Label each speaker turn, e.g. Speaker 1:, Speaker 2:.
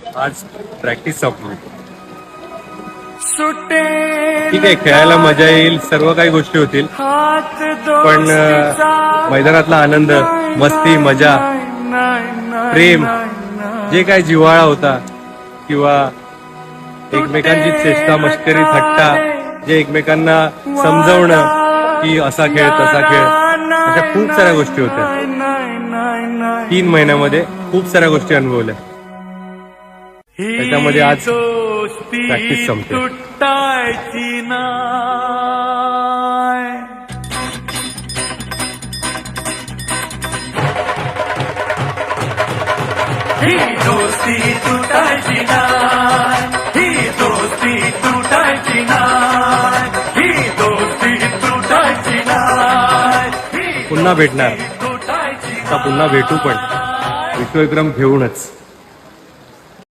Speaker 1: आज प्रॅक्टिस संपली. ठीक आहे, खेळायला मजा येईल, सर्व काही गोष्टी होतील, पण मैदानातला आनंद, मस्ती, मजा, प्रेम, जे काय जिव्हाळा होता किंवा एकमेकांची चेष्टा, मस्करी, थट्टा, जे एकमेकांना समजवणं की असा खेळ तसा खेळ, अशा खूप साऱ्या गोष्टी होत्या. 3 महिन्यामध्ये खूप साऱ्या गोष्टी अनुभवल्या. त्याच्यामध्ये आज प्रॅक्टिस संपते.
Speaker 2: ही दोस्ती तुटायची नाय, ही दोस्ती तुटायची नाय, ही दोस्ती तुटायची नाय.
Speaker 1: पुन्हा भेटणार, आता पुन्हा भेटू, पण विश्वविक्रम घेऊनच.